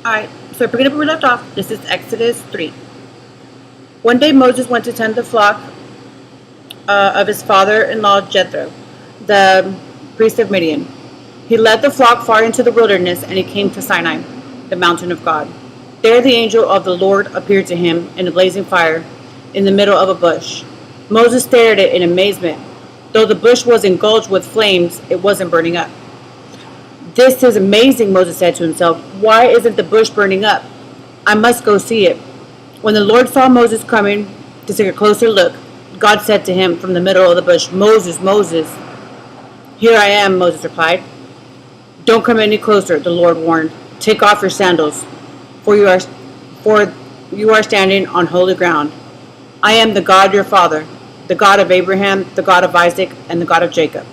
Alright, so picking up where we left off, this is Exodus 3. One day Moses went to tend the flock of his father-in-law Jethro, the priest of Midian. He led the flock far into the wilderness, and he came to Sinai, the mountain of God. There the angel of the Lord appeared to him in a blazing fire in the middle of a bush. Moses stared at it in amazement. Though the bush was engulfed with flames, it wasn't burning up. "This is amazing," Moses said to himself. "Why isn't the bush burning up? I must go see it." When the Lord saw Moses coming to take a closer look, God said to him from the middle of the bush, "Moses, Moses." "Here I am," Moses replied. "Don't come any closer," the Lord warned. "Take off your sandals, for you are standing on holy ground. I am the God your father, the God of Abraham, the God of Isaac, and the God of Jacob."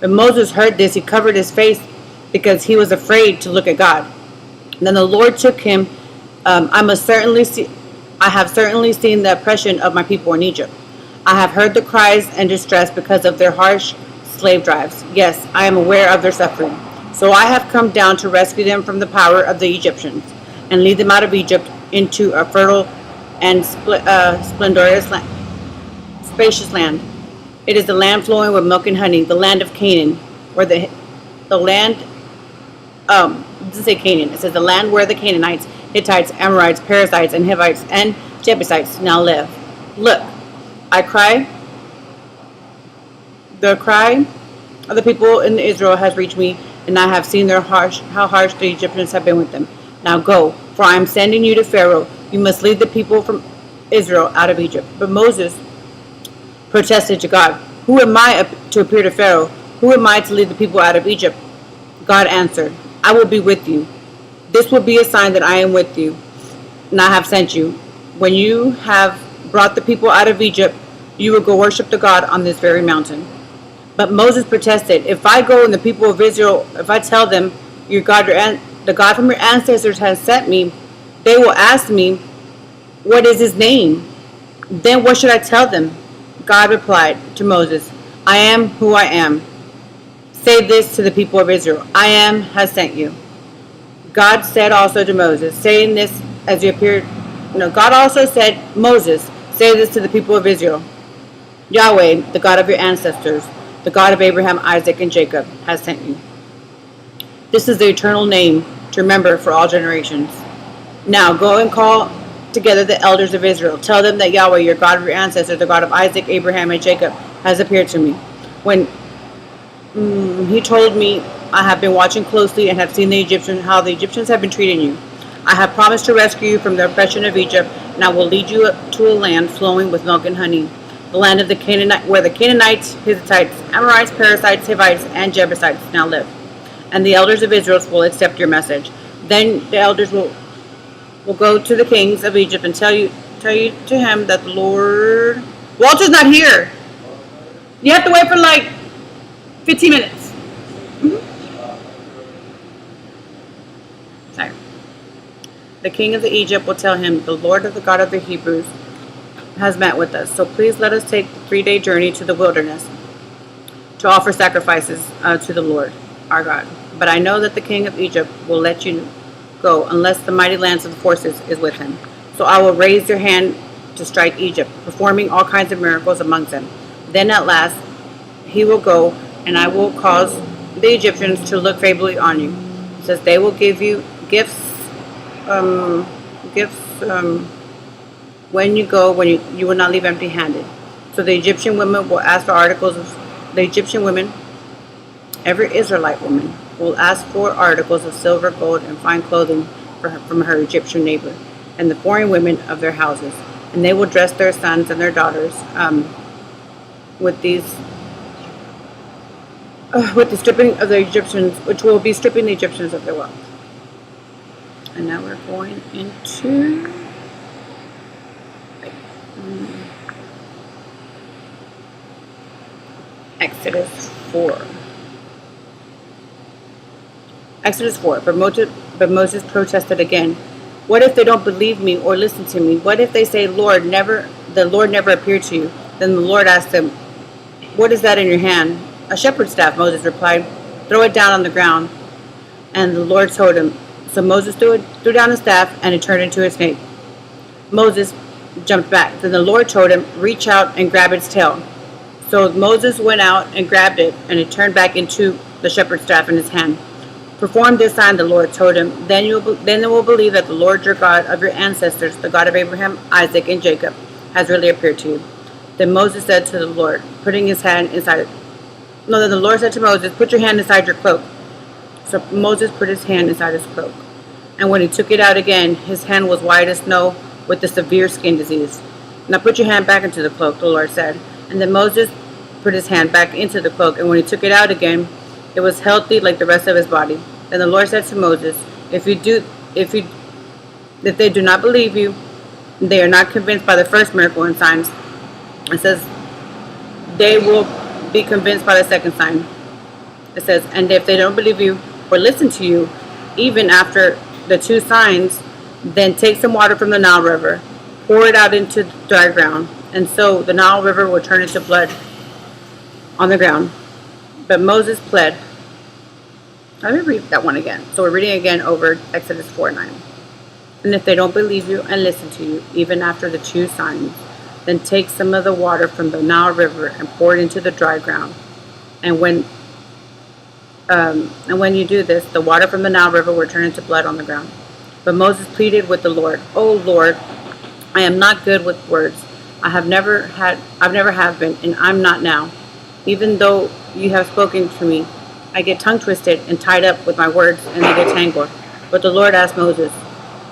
When Moses heard this, he covered his face because he was afraid to look at God. Then the Lord took him. I have certainly seen the oppression of my people in Egypt. I have heard the cries and distress because of their harsh slave drives. Yes, I am aware of their suffering. So I have come down to rescue them from the power of the Egyptians and lead them out of Egypt into a fertile and spacious land. It is the land flowing with milk and honey, the land of Canaan, where the land it doesn't say Canaan. It says the land where the Canaanites, Hittites, Amorites, Perizzites, and Hivites, and Jebusites now live. Look, I cry. The cry of the people in Israel has reached me, and I have seen how harsh the Egyptians have been with them. Now go, for I am sending you to Pharaoh. You must lead the people from Israel out of Egypt. But Moses protested to God, "Who am I to appear to Pharaoh? Who am I to lead the people out of Egypt?" God answered, "I will be with you. This will be a sign that I am with you, and I have sent you. When you have brought the people out of Egypt, you will go worship the God on this very mountain." But Moses protested, "If I go and the people of Israel, if I tell them the God from your ancestors has sent me, they will ask me, 'What is his name?' Then what should I tell them?" God replied to Moses, "I am who I am. Say this to the people of Israel, 'I am has sent you.'" God said also to Moses, saying this as you appeared. No, God also said, "Moses, say this to the people of Israel, 'Yahweh, the God of your ancestors, the God of Abraham, Isaac, and Jacob, has sent you.' This is the eternal name to remember for all generations. Now go and call together the elders of Israel. Tell them that Yahweh, your God of your ancestors, the God of Isaac, Abraham, and Jacob, has appeared to me. When he told me, I have been watching closely and have seen how the Egyptians have been treating you. I have promised to rescue you from the oppression of Egypt, and I will lead you to a land flowing with milk and honey, the land of where the Canaanites, Hittites, Amorites, Perizzites, Hivites, and Jebusites now live. And the elders of Israel will accept your message. Then the elders will go to the kings of Egypt and tell you to him that the Lord... Walter's not here. You have to wait for like 15 minutes. Sorry. The king of Egypt will tell him, "The Lord of the God of the Hebrews has met with us. So please let us take the 3-day journey to the wilderness to offer sacrifices to the Lord our God. But I know that the king of Egypt will let you go unless the mighty lance of the forces is with him. So I will raise your hand to strike Egypt, performing all kinds of miracles amongst them. Then at last he will go, and I will cause the Egyptians to look favorably on you. It says they will give you gifts when you go, when you will not leave empty-handed." So the Egyptian women will ask for every Israelite woman will ask for articles of silver, gold, and fine clothing from her Egyptian neighbor and the foreign women of their houses, and they will dress their sons and their daughters with the stripping of the Egyptians, which will be stripping the Egyptians of their wealth. And now we're going into Exodus 4. Exodus 4. But Moses protested again. "What if they don't believe me or listen to me? What if they say, the Lord never appeared to you?" Then the Lord asked him, "What is that in your hand?" "A shepherd's staff," Moses replied. "Throw it down on the ground." And the Lord told him, So Moses threw down the staff, and it turned into a snake. Moses jumped back. Then the Lord told him, reach out and grab its tail. So Moses went out and grabbed it, and it turned back into the shepherd's staff in his hand. Perform this sign, the Lord told him. Then they will believe that the Lord your God of your ancestors, the God of Abraham, Isaac, and Jacob, has really appeared to you. Then Moses said to the Lord, putting his hand inside. No, then the Lord said to Moses, put your hand inside your cloak. So Moses put his hand inside his cloak. And when he took it out again, his hand was white as snow with a severe skin disease. Now put your hand back into the cloak, the Lord said. And then Moses put his hand back into the cloak, and when he took it out again, it was healthy like the rest of his body. Then the Lord said to Moses, if they do not believe you, they are not convinced by the first miracle and signs, it says, they will be convinced by the second sign. It says, and if they don't believe you or listen to you, even after the two signs, then take some water from the Nile River, pour it out into the dry ground, and so the Nile River will turn into blood on the ground. But Moses pled. Let me read that one again. So we're reading again over Exodus 4:9. And if they don't believe you and listen to you, even after the two signs, then take some of the water from the Nile River and pour it into the dry ground. And when you do this, the water from the Nile River will turn into blood on the ground. But Moses pleaded with the Lord, "O Lord, I am not good with words. I've never have been, and I'm not now. Even though you have spoken to me, I get tongue twisted and tied up with my words, and they get tangled." But the Lord asked Moses,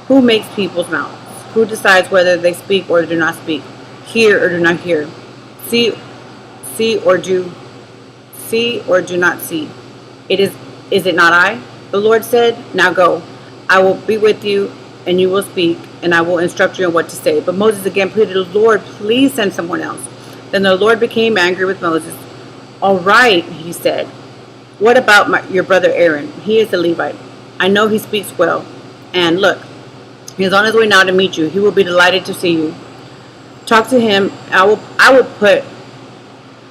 "Who makes people's mouths? Who decides whether they speak or do not speak, hear or do not hear, see or do not see? Is it not I?" The Lord said, "Now go. I will be with you, and you will speak, and I will instruct you on what to say." But Moses again pleaded, "Lord, please send someone else." Then the Lord became angry with Moses. "All right," he said. "What about your brother Aaron? He is a Levite. I know he speaks well. And look, he is on his way now to meet you. He will be delighted to see you. Talk to him.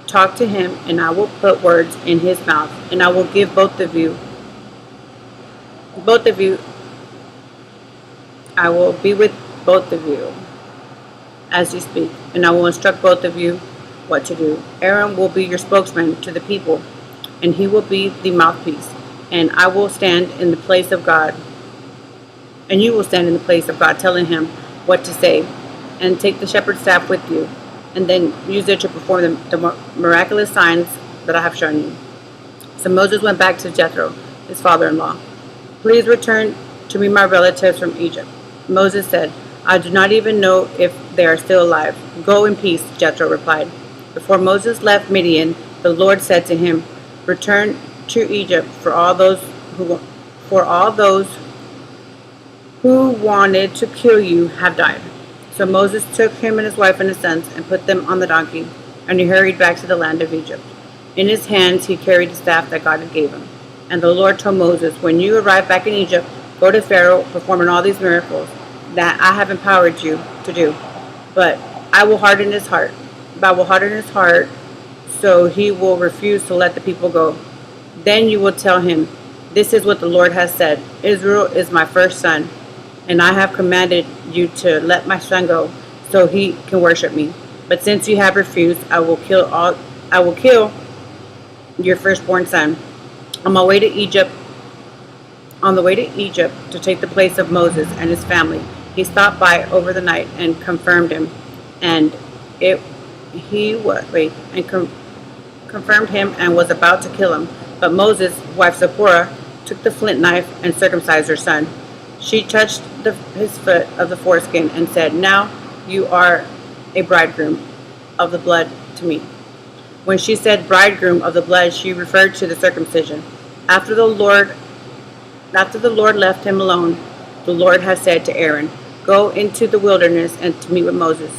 Talk to him, and I will put words in his mouth, and I will give both of you. I will be with both of you as you speak, and I will instruct both of you what to do. Aaron will be your spokesman to the people, and he will be the mouthpiece, and I will stand in the place of God, and you will stand in the place of God, telling him what to say. And take the shepherd's staff with you, and then use it to perform the miraculous signs that I have shown you." So Moses went back to Jethro, his father-in-law. "Please return to me my relatives from Egypt." Moses said, "I do not even know if they are still alive." "Go in peace," Jethro replied. Before Moses left Midian, the Lord said to him, "Return to Egypt, for all those who wanted to kill you have died." So Moses took him and his wife and his sons and put them on the donkey, and he hurried back to the land of Egypt. In his hands he carried the staff that God had given him. And the Lord told Moses, "When you arrive back in Egypt, go to Pharaoh, performing all these miracles that I have empowered you to do. But I will harden his heart. So he will refuse to let the people go. Then you will tell him, 'This is what the Lord has said. Israel is my first son, and I have commanded you to let my son go so he can worship me. But since you have refused, I will kill your firstborn son.'" On the way to Egypt to take the place of Moses and his family, he stopped by over the night and confirmed him, confirmed him and was about to kill him. But Moses' wife Zipporah took the flint knife and circumcised her son. She touched his foot of the foreskin and said, "Now you are a bridegroom of the blood to me." When she said bridegroom of the blood, she referred to the circumcision. After the Lord left him alone, the Lord had said to Aaron, "Go into the wilderness and to meet with Moses."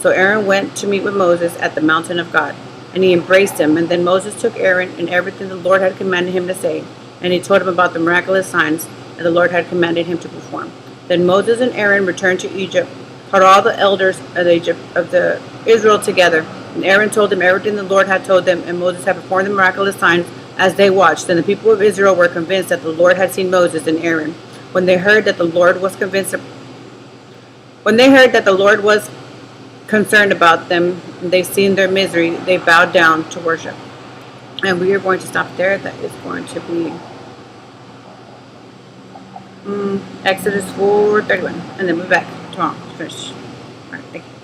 So Aaron went to meet with Moses at the mountain of God, and he embraced him. And then Moses took Aaron and everything the Lord had commanded him to say, and he told him about the miraculous signs that the Lord had commanded him to perform. Then Moses and Aaron returned to Egypt, called all the elders of the Israel together. And Aaron told them everything the Lord had told them, and Moses had performed the miraculous signs as they watched. And the people of Israel were convinced that the Lord had seen Moses and Aaron When they heard that the Lord was convinced, when they heard that the Lord was concerned about them, and they seen their misery, they bowed down to worship. And we are going to stop there. That is going to be Exodus 4:31, and then we'll be back tomorrow to finish. All right, thank you.